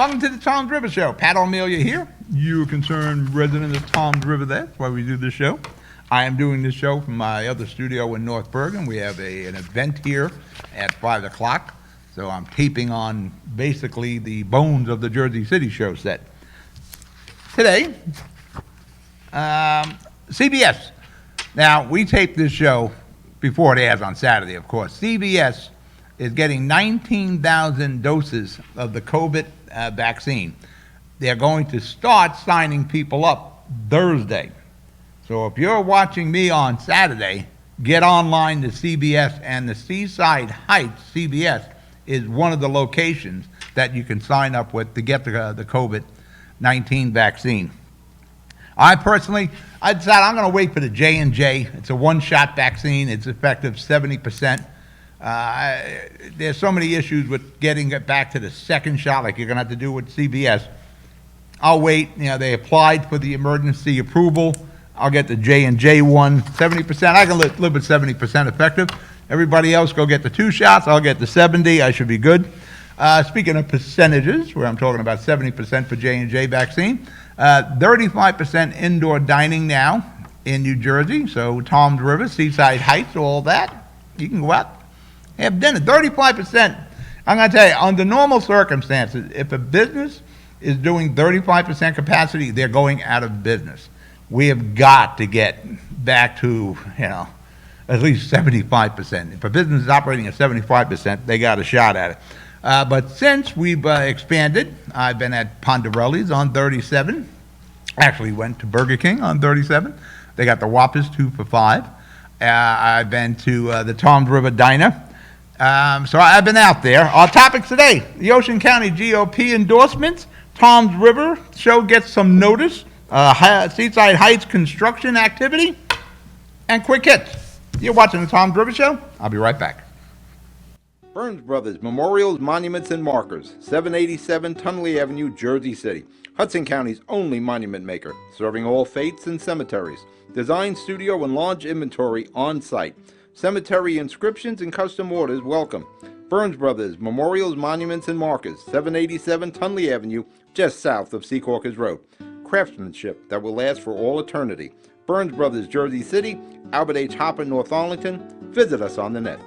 Welcome to the Tom's River Show. Pat O'Melia here. You concerned resident of Tom's River there. That's why we do this show. I am doing this show from my other studio in North Bergen. We have an event here at 5 o'clock. So I'm taping on basically the bones of the Jersey City show set. Today, CBS. Now, we tape this show before it airs on Saturday, of course. CBS is getting 19,000 doses of the COVID vaccine. They're going to start signing people up Thursday. So if you're watching me on Saturday, get online to CBS, and the Seaside Heights CBS is one of the locations that you can sign up with to get the COVID-19 vaccine. I personally, I decided I'm going to wait for the J&J. It's a one-shot vaccine. It's effective 70%. There's so many issues with getting it back to the second shot, like you're going to have to do with CBS. I'll wait. You know, they applied for the emergency approval. I'll get the J&J one, 70%. I can live with 70% effective. Everybody else go get the 2 shots. I'll get the 70. I should be good. Speaking of percentages, where I'm talking about 70% for J&J vaccine, 35% indoor dining now in New Jersey. So Tom's River, Seaside Heights, all that. You can go out, have dinner. 35%. I'm going to tell you, under normal circumstances, if a business is doing 35% capacity, they're going out of business. We have got to get back to, at least 75%. If a business is operating at 75%, they got a shot at it. But since we've expanded, I've been at Ponderelli's on 37. Actually went to Burger King on 37. They got the Whoppers 2 for $5. I've been to the Tom's River Diner. So I've been out there. Our topics today, the Ocean County GOP endorsements. Tom's River show gets some notice. Seaside Heights construction activity. And quick hits. You're watching the Tom's River Show. I'll be right back. Burns Brothers Memorials, Monuments, and Markers, 787 Tunley Avenue, Jersey City. Hudson County's only monument maker, serving all faiths and cemeteries. Design studio and large inventory on site. Cemetery inscriptions and custom orders welcome. Burns Brothers Memorials, Monuments, and Markers, 787 Tunley Avenue, just south of Secaucus Road. Craftsmanship that will last for all eternity. Burns Brothers, Jersey City, Albert H. Hopper, North Arlington. Visit us on the net.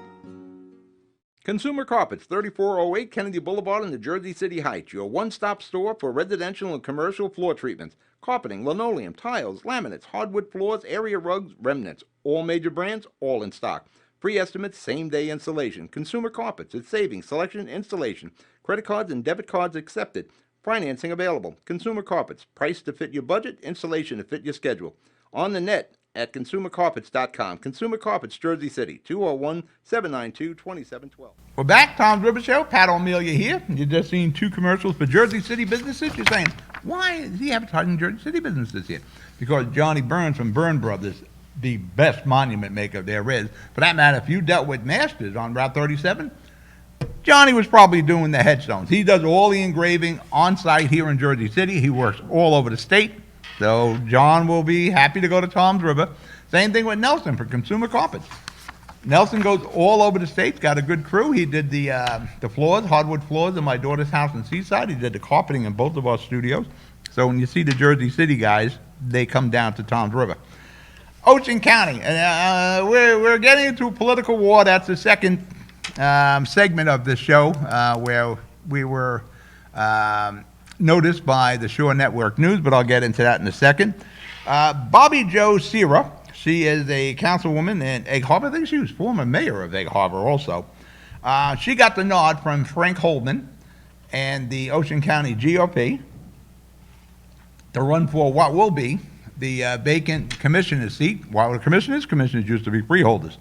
Consumer Carpets, 3408 Kennedy Boulevard in the Jersey City Heights, your one-stop store for residential and commercial floor treatments, carpeting, linoleum, tiles, laminates, hardwood floors, area rugs, remnants, all major brands, all in stock. Free estimates, same-day installation. Consumer Carpets, it's savings, selection, installation. Credit cards and debit cards accepted. Financing available. Consumer Carpets, price to fit your budget, installation to fit your schedule. On the net at consumercarpets.com. Consumer Carpets, Jersey City, 201-792-2712. We're back, Tom's River Show. Pat O'Melia here. You've just seen 2 commercials for Jersey City businesses. You're saying, why is he advertising Jersey City businesses here? Because Johnny Burns from Burn Brothers, the best monument maker there is. For that matter, if you dealt with Masters on Route 37, Johnny was probably doing the headstones. He does all the engraving on site here in Jersey City. He works all over the state. So John will be happy to go to Tom's River. Same thing with Nelson for Consumer Carpets. Nelson goes all over the state, got a good crew. He did the floors, hardwood floors in my daughter's house in Seaside. He did the carpeting in both of our studios. So when you see the Jersey City guys, they come down to Tom's River. Ocean County, we're getting into a political war. That's the second segment of this show where we were noticed by the Shore Network News, but I'll get into that in a second. Bobby Jo Sierra, she is a councilwoman in Egg Harbor. I think she was former mayor of Egg Harbor also. She got the nod from Frank Holden and the Ocean County GOP to run for what will be the vacant commissioner's seat. What were commissioners? Commissioners used to be freeholders.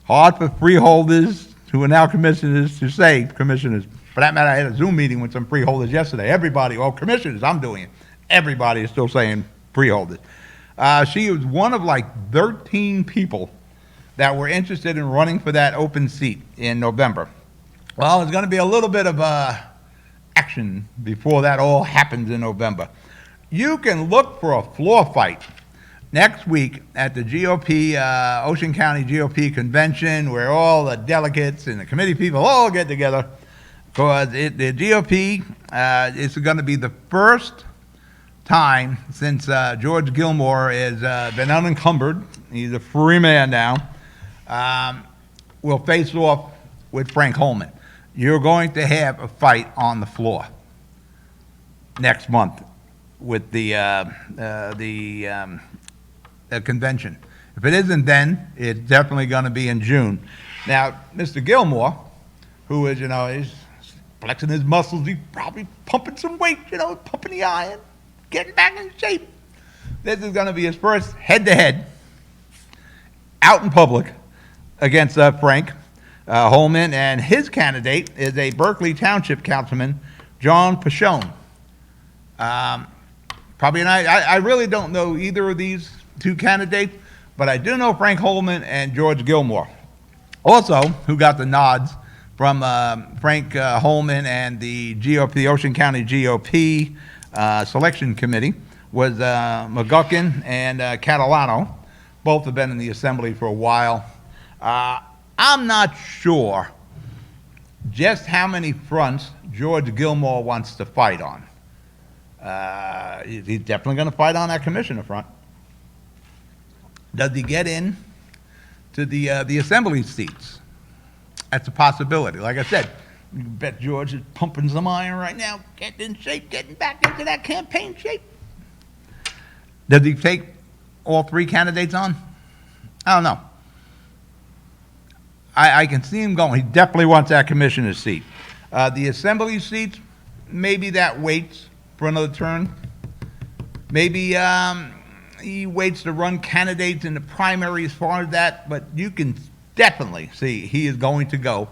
Hard for freeholders who are now commissioners to say commissioners. For that matter, I had a Zoom meeting with some freeholders yesterday. Everybody, commissioners, I'm doing it. Everybody is still saying freeholders. She was one of like 13 people that were interested in running for that open seat in November. Well, there's going to be a little bit of action before that all happens in November. You can look for a floor fight next week at the GOP, Ocean County GOP convention, where all the delegates and the committee people all get together. because the GOP is going to be the first time since George Gilmore has been unencumbered. He's a free man now. Will face off with Frank Holman. You're going to have a fight on the floor next month with the convention. If it isn't then, it's definitely going to be in June. Now, Mr. Gilmore, who is, he's flexing his muscles, he's probably pumping some weight, pumping the iron, getting back in shape. This is going to be his first head-to-head out in public against Frank Holman, and his candidate is a Berkeley Township Councilman, John Pashone. Probably, and I really don't know either of these two candidates, but I do know Frank Holman and George Gilmore. Also, who got the nods from Frank Holman and the GOP, the Ocean County GOP selection committee, was McGuckin and Catalano. Both have been in the assembly for a while. I'm not sure just how many fronts George Gilmore wants to fight on. He's definitely going to fight on that commissioner front. Does he get in to the assembly seats? That's a possibility. Like I said, you bet George is pumping some iron right now, getting in shape, getting back into that campaign shape. Does he take all three candidates on? I don't know. I can see him going. He definitely wants that commissioner seat. The assembly seats, maybe that waits for another turn. Maybe he waits to run candidates in the primary as far as that, but you can definitely see he is going to go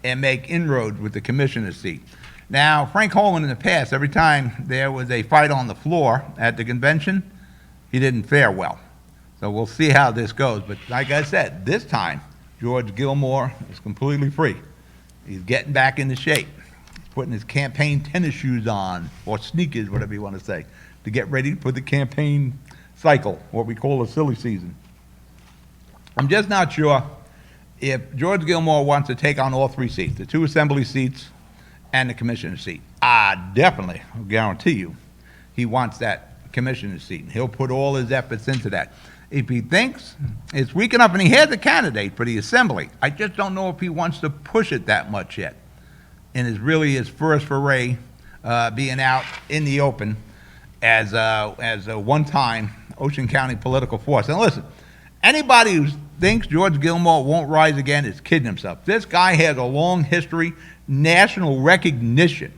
and make inroads with the commissioner seat. Now, Frank Holman in the past, every time there was a fight on the floor at the convention, he didn't fare well. So we'll see how this goes. But like I said, this time, George Gilmore is completely free. He's getting back into shape. He's putting his campaign tennis shoes on, or sneakers, whatever you want to say, to get ready for the campaign cycle, what we call a silly season. I'm just not sure if George Gilmore wants to take on all three seats, the two assembly seats and the commissioner seat. I definitely guarantee you he wants that commissioner seat. He'll put all his efforts into that. If he thinks it's weak enough, and he has a candidate for the assembly, I just don't know if he wants to push it that much yet. And it's really his first foray being out in the open as a one-time Ocean County political force. And listen, anybody who thinks George Gilmore won't rise again is kidding himself. This guy has a long history, national recognition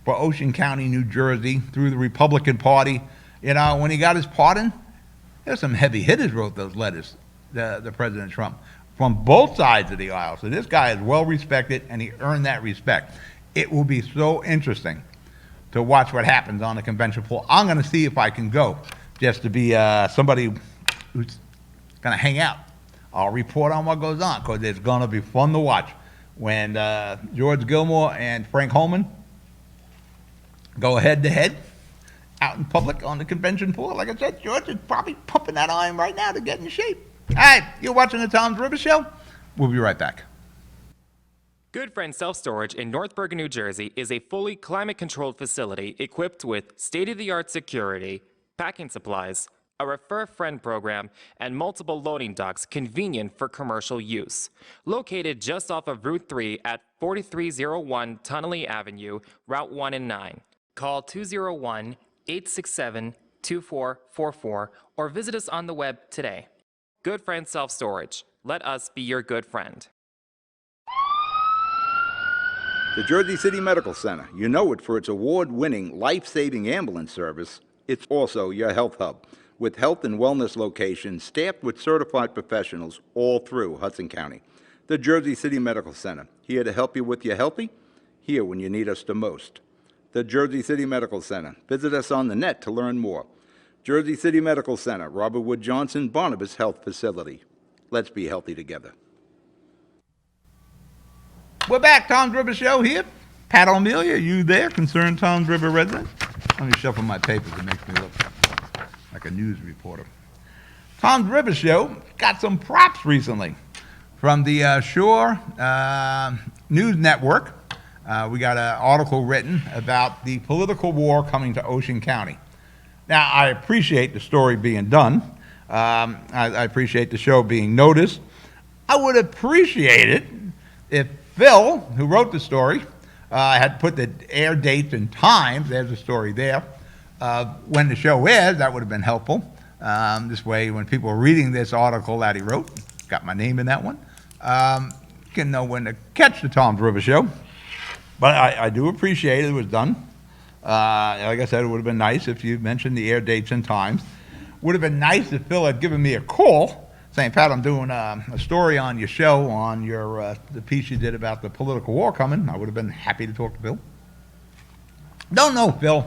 for Ocean County, New Jersey, through the Republican Party. When he got his pardon, there's some heavy hitters wrote those letters to President Trump from both sides of the aisle. So this guy is well respected, and he earned that respect. It will be so interesting to watch what happens on the convention floor. I'm going to see if I can go just to be somebody who's going to hang out. I'll report on what goes on, because it's going to be fun to watch when George Gilmore and Frank Holman go head-to-head out in public on the convention floor. Like I said, George is probably pumping that iron right now to get in shape. All right, you're watching the Tom's River Show. We'll be right back. Good Friend Self-Storage in North Bergen, New Jersey is a fully climate-controlled facility equipped with state-of-the-art security, packing supplies, a Refer a Friend program, and multiple loading docks convenient for commercial use. Located just off of Route 3 at 4301 Tunnelly Avenue, Route 1 and 9. Call 201-867-2444 or visit us on the web today. Good Friend Self-Storage. Let us be your good friend. The Jersey City Medical Center. You know it for its award-winning, life-saving ambulance service. It's also your health hub, with health and wellness locations staffed with certified professionals all through Hudson County. The Jersey City Medical Center, here to help you with your healthy, here when you need us the most. The Jersey City Medical Center. Visit us on the net to learn more. Jersey City Medical Center, Robert Wood Johnson, Barnabas Health Facility. Let's be healthy together. We're back, Tom's River Show here. Pat O'Melia, you there, concerned Tom's River resident? Let me shuffle my papers. It makes me look like a news reporter. Tom's River Show got some props recently from the Shore News Network. we got an article written about the political war coming to Ocean County. Now, I appreciate the story being done. I appreciate the show being noticed. I would appreciate it if Phil, who wrote the story, had put the air dates and times, there's a story there, when the show airs. That would have been helpful. This way, when people are reading this article that he wrote, got my name in that one, can know when to catch the Tom's River Show. But I do appreciate it was done. Like I said, it would have been nice if you mentioned the air dates and times. Would have been nice if Phil had given me a call saying, Pat, I'm doing a story on your show, on your the piece you did about the political war coming. I would have been happy to talk to Phil. Don't know, Phil.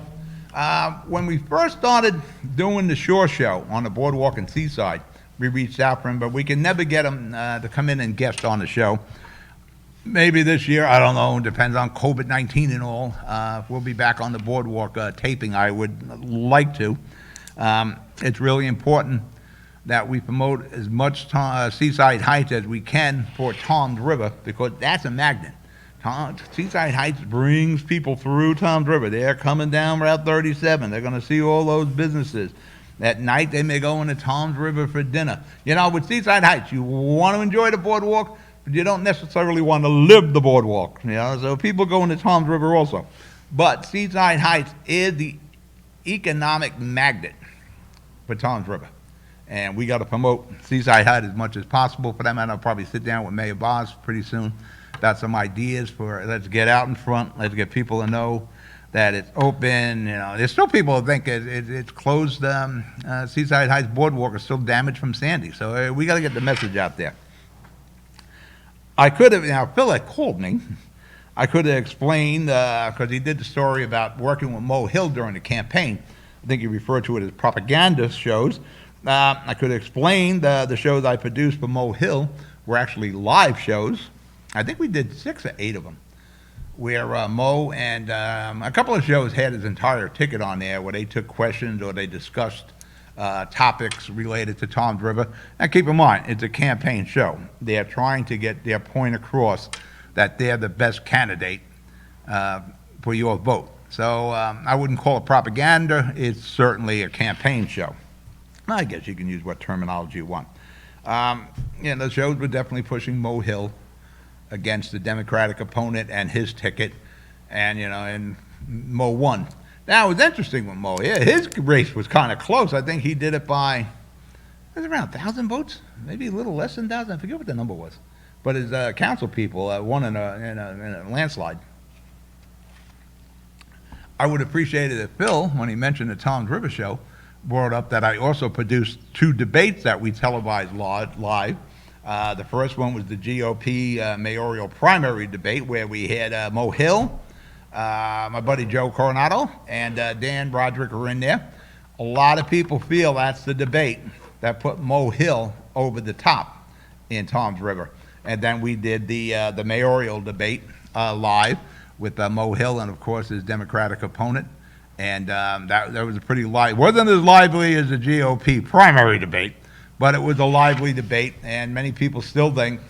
When we first started doing the shore show on the boardwalk and seaside, we reached out for him, but we could never get him to come in and guest on the show. Maybe this year, I don't know, depends on COVID-19 and all. We'll be back on the boardwalk taping. I would like to. It's really important that we promote as much Seaside Heights as we can for Tom's River, because that's a magnet. Seaside Heights brings people through Tom's River. They're coming down Route 37. They're going to see all those businesses. At night, they may go into Tom's River for dinner. You know, with Seaside Heights, you want to enjoy the boardwalk, but you don't necessarily want to live the boardwalk. You know, so people go into Tom's River also. But Seaside Heights is the economic magnet for Tom's River. And we got to promote Seaside Heights as much as possible. For that matter, I'll probably sit down with Mayor Boss pretty soon. Got some ideas for, let's get out in front, let's get people to know that it's open. You know, there's still people who think it's closed. Seaside Heights Boardwalk is still damaged from Sandy. So we got to get the message out there. I could have, now Phil had called me. I could have explained, because he did the story about working with Mo Hill during the campaign. I think he referred to it as propaganda shows. I could have explained the shows I produced for Mo Hill were actually live shows. I think we did 6 or 8 of them, where Mo and a couple of shows had his entire ticket on there, where they took questions or they discussed topics related to Tom's River. And keep in mind, it's a campaign show. They're trying to get their point across that they're the best candidate for your vote. So I wouldn't call it propaganda. It's certainly a campaign show. I guess you can use what terminology you want. The shows were definitely pushing Mo Hill against the Democratic opponent and his ticket, and Mo won. Now, it was interesting with Mo. Yeah, his race was kind of close. I think he did it by, it was around 1,000 votes, maybe a little less than 1,000. I forget what the number was. But his council people won in a landslide. I would appreciate it if Phil, when he mentioned the Tom's River Show, brought up that I also produced 2 debates that we televised live. The first one was the GOP mayoral primary debate, where we had Mo Hill, my buddy Joe Coronado, and Dan Broderick were in there. A lot of people feel that's the debate that put Mo Hill over the top in Tom's River. And then we did the mayoral debate live with Mo Hill and, of course, his Democratic opponent. And that was a pretty lively, wasn't as lively as the GOP primary debate, but it was a lively debate. And many people still think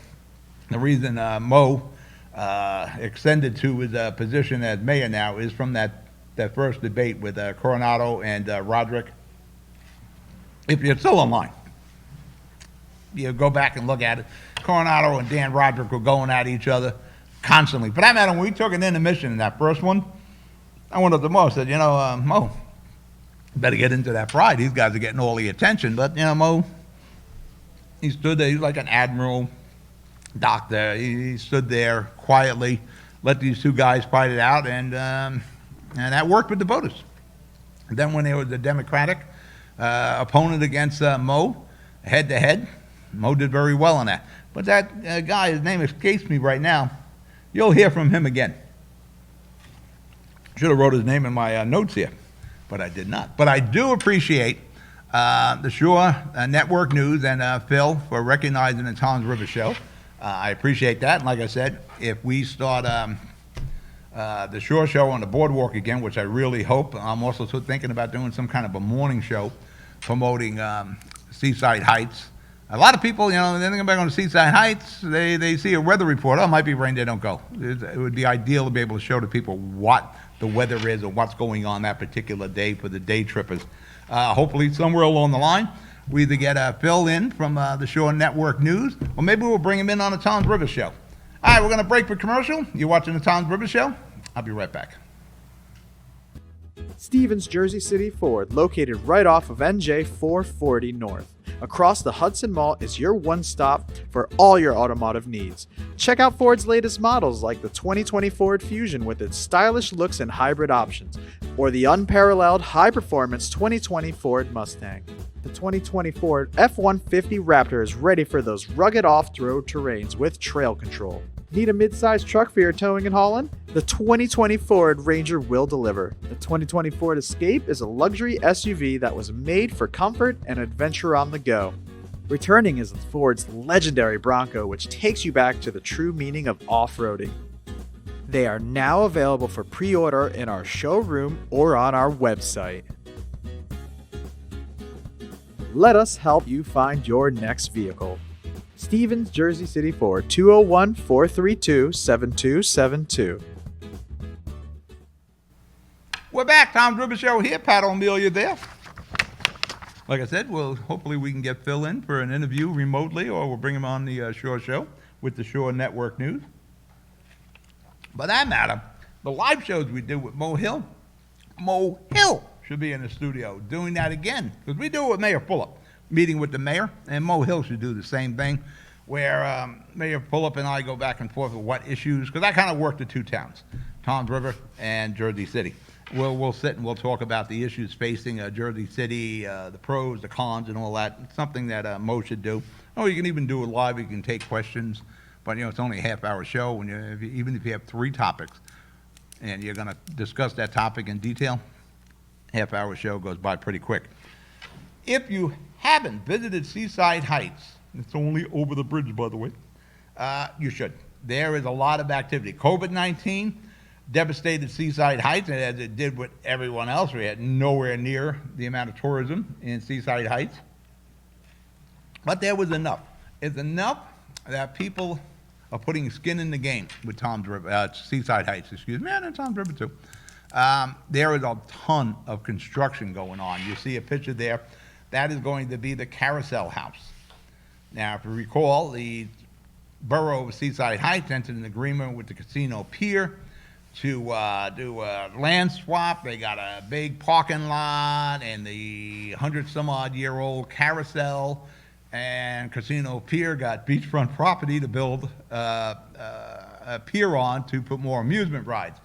the reason Mo extended to his position as mayor now is from that first debate with Coronado and Roderick. If you're still online, you go back and look at it. Coronado and Dan Roderick were going at each other constantly. For that matter, when we took an intermission in that first one, I went up to Mo and said, Mo, better get into that pride. These guys are getting all the attention. But, Mo, he stood there. He's like an admiral doctor. He stood there quietly, let these 2 guys fight it out, and that worked with the voters. And then when there was a Democratic opponent against Mo, head-to-head, Mo did very well on that. But that guy, his name escapes me right now. You'll hear from him again. Should have wrote his name in my notes here, but I did not. But I do appreciate the Shore Network News and Phil for recognizing the Tom's River Show. I appreciate that. And like I said, if we start the Shore Show on the boardwalk again, which I really hope, I'm also thinking about doing some kind of a morning show promoting Seaside Heights A lot of people, then they come back on Seaside Heights, they see a weather report. Oh, it might be rain, they don't go. It would be ideal to be able to show to people what the weather is or what's going on that particular day for the day trippers. Hopefully somewhere along the line, we either get Phil in from the Shore Network News, or maybe we'll bring him in on the Tom's River Show. All right, we're going to break for commercial. You're watching the Tom's River Show. I'll be right back. Stevens Jersey City Ford, located right off of NJ 440 North. Across the Hudson Mall is your one-stop for all your automotive needs. Check out Ford's latest models like the 2020 Ford Fusion with its stylish looks and hybrid options, or the unparalleled high-performance 2020 Ford Mustang. The 2020 Ford F-150 Raptor is ready for those rugged off-road terrains with trail control. Need a mid-sized truck for your towing and hauling? The 2020 Ford Ranger will deliver. The 2020 Ford Escape is a luxury SUV that was made for comfort and adventure on the go. Returning is Ford's legendary Bronco, which takes you back to the true meaning of off-roading. They are now available for pre-order in our showroom or on our website. Let us help you find your next vehicle. Stevens Jersey City Ford, 201-432-7272. We're back. Tom's River Show here. Pat O'Meara there. Like I said, hopefully we can get Phil in for an interview remotely, or we'll bring him on the Shore Show with the Shore Network News. By that matter, the live shows we do with Mo Hill should be in the studio doing that again, because we do it with Mayor Fulop, meeting with the mayor, and Mo Hill should do the same thing, where Mayor Fulop and I go back and forth with what issues, because I kind of work the two towns, Tom's River and Jersey City. We'll sit and we'll talk about the issues facing Jersey City, the pros, the cons, and all that. It's something that Mo should do. Oh, you can even do it live. You can take questions, but it's only a half-hour show. Even if you have 3 topics, and you're going to discuss that topic in detail, half-hour show goes by pretty quick. If you haven't visited Seaside Heights, it's only over the bridge, by the way, you should. There is a lot of activity. COVID-19 devastated Seaside Heights, and as it did with everyone else, we had nowhere near the amount of tourism in Seaside Heights. But there was enough. It's enough that people are putting skin in the game with Tom's River, Seaside Heights, excuse me, and Tom's River too. There is a ton of construction going on. You see a picture there. That is going to be the Carousel House. Now, if you recall, the borough of Seaside Heights entered an agreement with the Casino Pier to do a land swap. They got a big parking lot and the 100-some-odd-year-old carousel, and Casino Pier got beachfront property to build a pier on to put more amusement rides.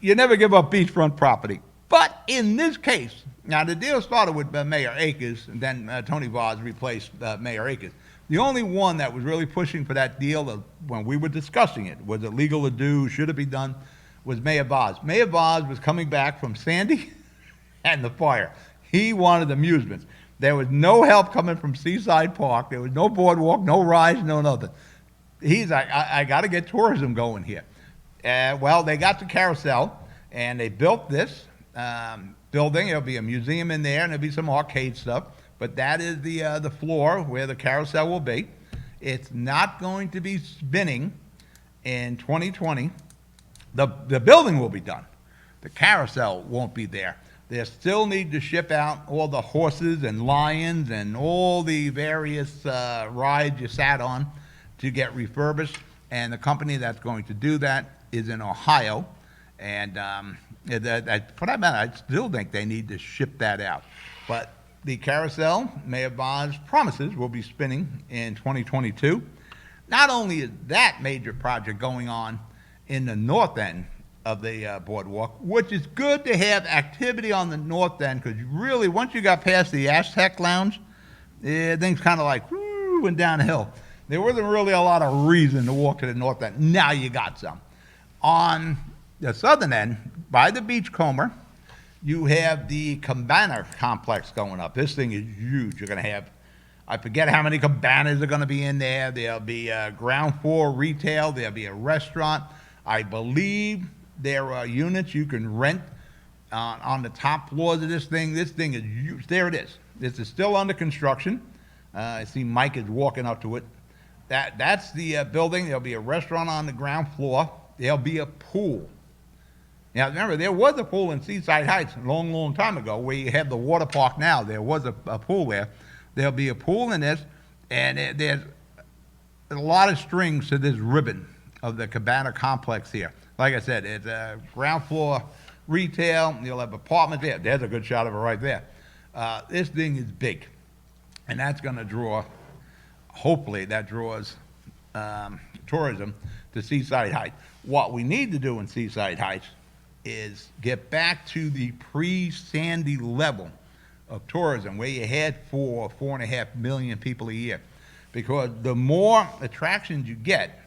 You never give up beachfront property. But in this case, now the deal started with Mayor Akers, and then Tony Vaz replaced Mayor Akers. The only one that was really pushing for that deal when we were discussing it, was it legal to do, should it be done, was Mayor Vaz. Mayor Vaz was coming back from Sandy and the fire. He wanted amusements. There was no help coming from Seaside Park. There was no boardwalk, no rides, no nothing. He's like, I got to get tourism going here. Well, they got the carousel, and they built this building. There'll be a museum in there, and there'll be some arcade stuff. But that is the floor where the carousel will be. It's not going to be spinning in 2020. The building will be done. The carousel won't be there. They still need to ship out all the horses and lions and all the various rides you sat on to get refurbished. And the company that's going to do that is in Ohio. And for that matter, I still think they need to ship that out. But the carousel, Mayor Vaz promises, will be spinning in 2022. Not only is that major project going on in the north end of the boardwalk, which is good to have activity on the north end, because really, once you got past the Aztec Lounge, things kind of like went downhill. There wasn't really a lot of reason to walk to the north end. Now you got some. On the southern end, by the Beachcomber, you have the Cabana complex going up. This thing is huge. You're going to have, I forget how many cabanas are going to be in there. There'll be ground floor retail. There'll be a restaurant. I believe there are units you can rent on the top floors of this thing. This thing is huge. There it is. This is still under construction. I see Mike is walking up to it. That's the building. There'll be a restaurant on the ground floor. There'll be a pool. Now, remember, there was a pool in Seaside Heights a long, long time ago where you have the water park now. There was a pool there. There'll be a pool in this, and there's a lot of strings to this ribbon of the Cabana complex here. Like I said, it's a ground floor retail. You'll have apartments there. There's a good shot of it right there. This thing is big, and that's going to draw, hopefully that draws tourism to Seaside Heights. What we need to do in Seaside Heights is get back to the pre-Sandy level of tourism, where you had 4.5 million people a year. Because the more attractions you get,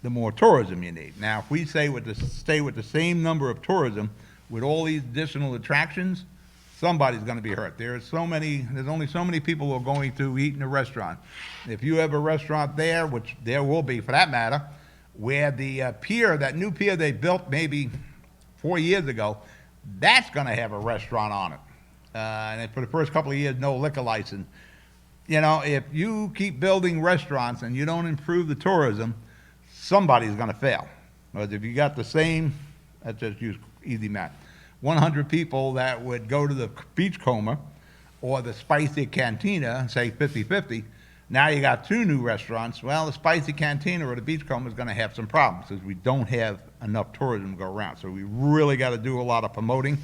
the more tourism you need. Now, if we stay with the same number of tourism with all these additional attractions, somebody's going to be hurt. There's only so many people who are going to eat in a restaurant. If you have a restaurant there, which there will be for that matter, where the pier, that new pier they built maybe 4 years ago, that's going to have a restaurant on it. And for the first couple of years, no liquor license. You know, if you keep building restaurants and you don't improve the tourism, somebody's going to fail. Because if you got the same, let's just use easy math, 100 people that would go to the Beachcomber or the Spicy Cantina, say 50-50, now you got 2 new restaurants. Well, the Spicy Cantina or the Beachcomber is going to have some problems because we don't have enough tourism to go around. So we really got to do a lot of promoting.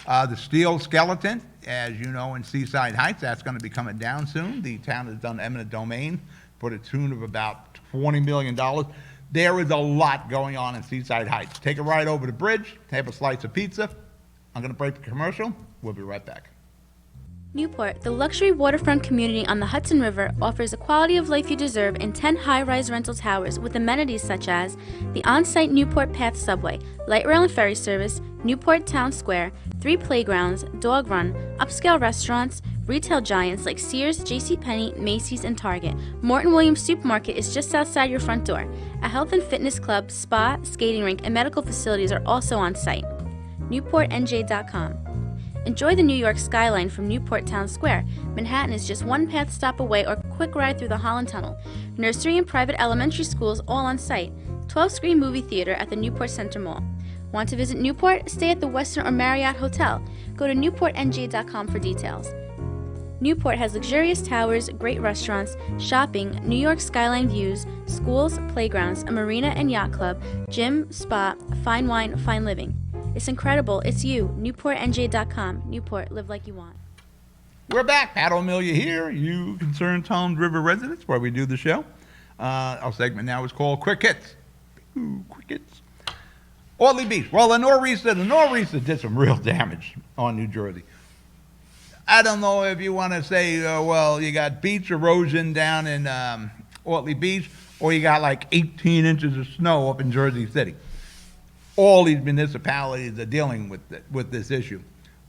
The steel skeleton, as you know, in Seaside Heights, that's going to be coming down soon. The town has done eminent domain for the tune of about $20 million. There is a lot going on in Seaside Heights. Take a ride over the bridge, have a slice of pizza. I'm going to break the commercial. We'll be right back. Newport, the luxury waterfront community on the Hudson River, offers a quality of life you deserve in 10 high-rise rental towers with amenities such as the on-site Newport Path subway, light rail and ferry service, Newport Town Square, 3 playgrounds, dog run, upscale restaurants, retail giants like Sears, JCPenney, Macy's, and Target. Morton Williams Supermarket is just outside your front door. A health and fitness club, spa, skating rink, and medical facilities are also on site. NewportNJ.com. Enjoy the New York skyline from Newport Town Square. Manhattan is just 1 path stop away or quick ride through the Holland Tunnel. Nursery and private elementary schools all on site. 12-screen movie theater at the Newport Center Mall. Want to visit Newport? Stay at the Westin or Marriott Hotel. Go to NewportNJ.com for details. Newport has luxurious towers, great restaurants, shopping, New York skyline views, schools, playgrounds, a marina and yacht club, gym, spa, fine wine, fine living. It's incredible. It's you. NewportNJ.com. Newport, live like you want. We're back. Pat O'Melia here, you concerned Toms River residents, where we do the show. Our segment now is called Quick Hits. Ooh, quick hits. Audley Beach. Well, the nor'easter did some real damage on New Jersey. I don't know if you want to say, well, you got beach erosion down in Audley Beach, or you got like 18 inches of snow up in Jersey City. All these municipalities are dealing with this issue.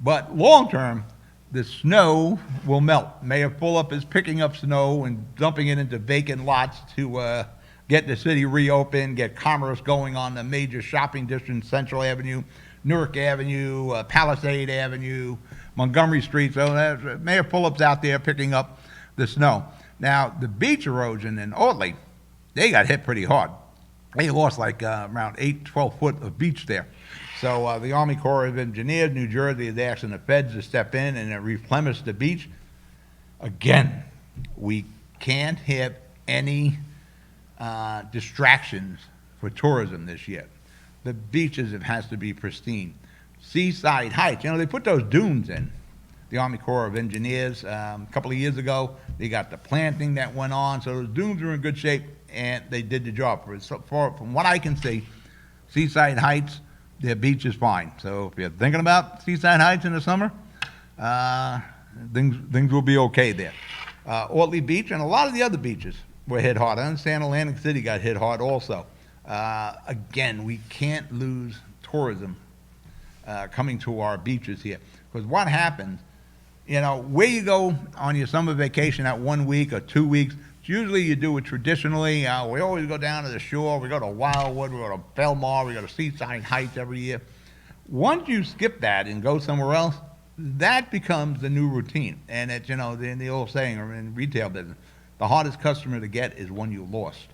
But long term, the snow will melt. Mayor Fulop is picking up snow and dumping it into vacant lots to get the city reopened, get commerce going on the major shopping districts, Central Avenue, Newark Avenue, Palisade Avenue, Montgomery Street. So Mayor Fulop's out there picking up the snow. Now, the beach erosion in Audley, they got hit pretty hard. They lost like around 12 foot of beach there. So the Army Corps of Engineers, New Jersey, is asking the feds to step in and replenish the beach. Again, we can't have any distractions for tourism this year. The beaches has to be pristine. Seaside Heights, they put those dunes in. The Army Corps of Engineers, a couple of years ago, they got the planting that went on, so those dunes are in good shape. And they did the job for it. So from what I can see, Seaside Heights, their beach is fine. So if you're thinking about Seaside Heights in the summer, things will be okay there. Audley Beach and a lot of the other beaches were hit hard. I understand Atlantic City got hit hard also. Again, we can't lose tourism coming to our beaches here. Because what happens, where you go on your summer vacation at 1 week or 2 weeks, usually you do it traditionally. We always go down to the shore. We go to Wildwood. We go to Belmar. We go to Seaside Heights every year. Once you skip that and go somewhere else, that becomes the new routine. And it's, the old saying in retail business, the hardest customer to get is one you lost.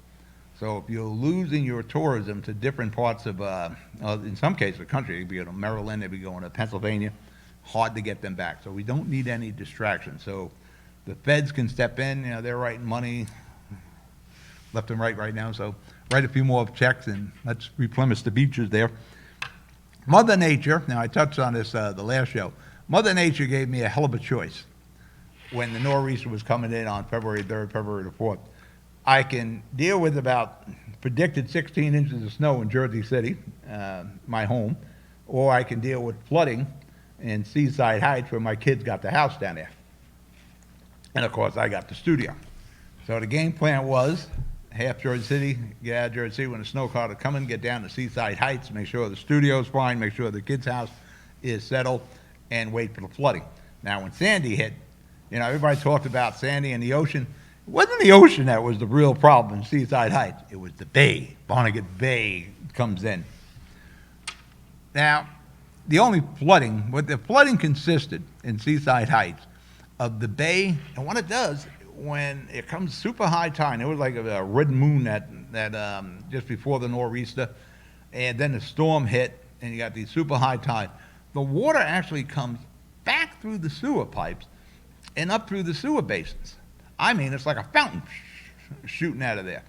So if you're losing your tourism to different parts of, in some cases, the country, they'd be going to Maryland, they'd be going to Pennsylvania, hard to get them back. So we don't need any distraction. So the feds can step in, they're writing money left and right now. So write a few more checks and let's replenish the beaches there. Mother Nature, now I touched on this the last show, Mother Nature gave me a hell of a choice when the nor'easter was coming in on February 3rd, February the 4th. I can deal with about predicted 16 inches of snow in Jersey City, my home, or I can deal with flooding in Seaside Heights where my kids got the house down there. And of course, I got the studio. So the game plan was half Jersey City, get out of Jersey City when the snow clouds are coming, get down to Seaside Heights, make sure the studio's fine, make sure the kids' house is settled, and wait for the flooding. Now, when Sandy hit, everybody talked about Sandy and the ocean. It wasn't the ocean that was the real problem in Seaside Heights. It was the bay. Barnegat Bay comes in. Now, the only flooding, what the flooding consisted in Seaside Heights of the bay, and what it does, when it comes super high tide, it was like a red moon that just before the nor'easter, and then the storm hit, and you got these super high tide. The water actually comes back through the sewer pipes and up through the sewer basins. I mean, it's like a fountain shooting out of there.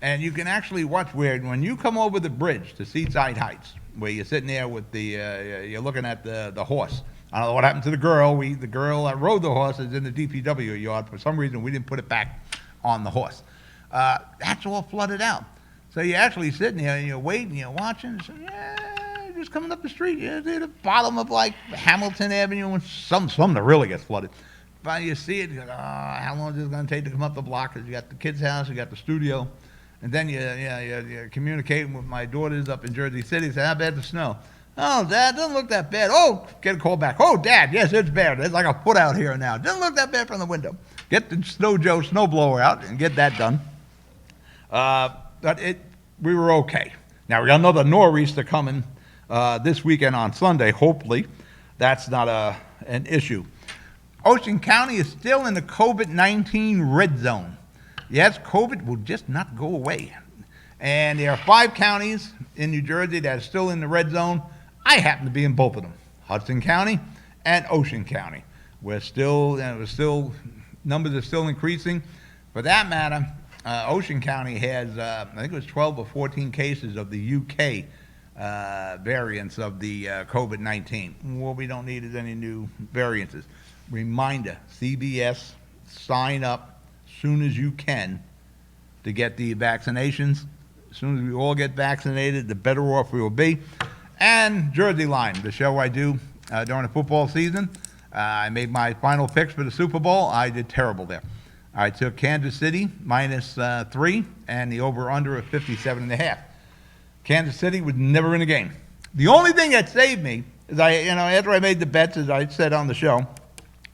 And you can actually watch when you come over the bridge to Seaside Heights, where you're sitting there with you're looking at the horse. I don't know what happened to the girl. The girl that rode the horse is in the DPW yard. For some reason, we didn't put it back on the horse. That's all flooded out. So you're actually sitting there and you're waiting, you're watching. So, just coming up the street. You're at the bottom of like Hamilton Avenue, and some that really gets flooded. But you see it, you go, how long is this going to take to come up the block? Because you got the kids' house, you got the studio. And then you're communicating with my daughters up in Jersey City. Say, how bad the snow? Oh, Dad, doesn't look that bad. Oh, get a call back. Oh, Dad, yes, it's bad. There's like a foot out here now. Doesn't look that bad from the window. Get the snowblower out and get that done. But we were okay. Now, we got another nor'easter coming this weekend on Sunday, hopefully. That's not an issue. Ocean County is still in the COVID-19 red zone. Yes, COVID will just not go away. And there are 5 counties in New Jersey that are still in the red zone. I happen to be in both of them, Hudson County and Ocean County. Numbers are still increasing. For that matter, Ocean County has, I think it was 12 or 14 cases of the UK variants of the COVID-19. What we don't need is any new variances. Reminder, CBS, sign up as soon as you can to get the vaccinations. As soon as we all get vaccinated, the better off we will be. And Jersey Line, the show I do during the football season. I made my final picks for the Super Bowl. I did terrible there. I took Kansas City -3 and the over-under of 57.5. Kansas City was never in the game. The only thing that saved me is after I made the bets, as I said on the show,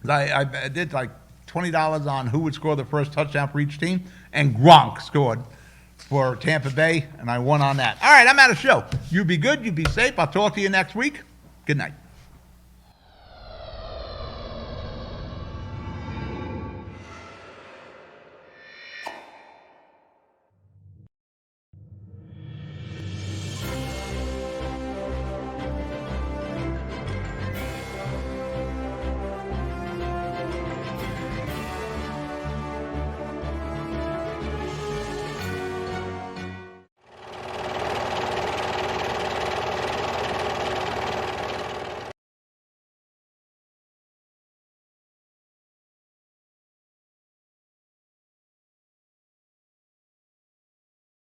I did like $20 on who would score the first touchdown for each team, and Gronk scored for Tampa Bay, and I won on that. All right, I'm out of show. You be good, you be safe. I'll talk to you next week. Good night.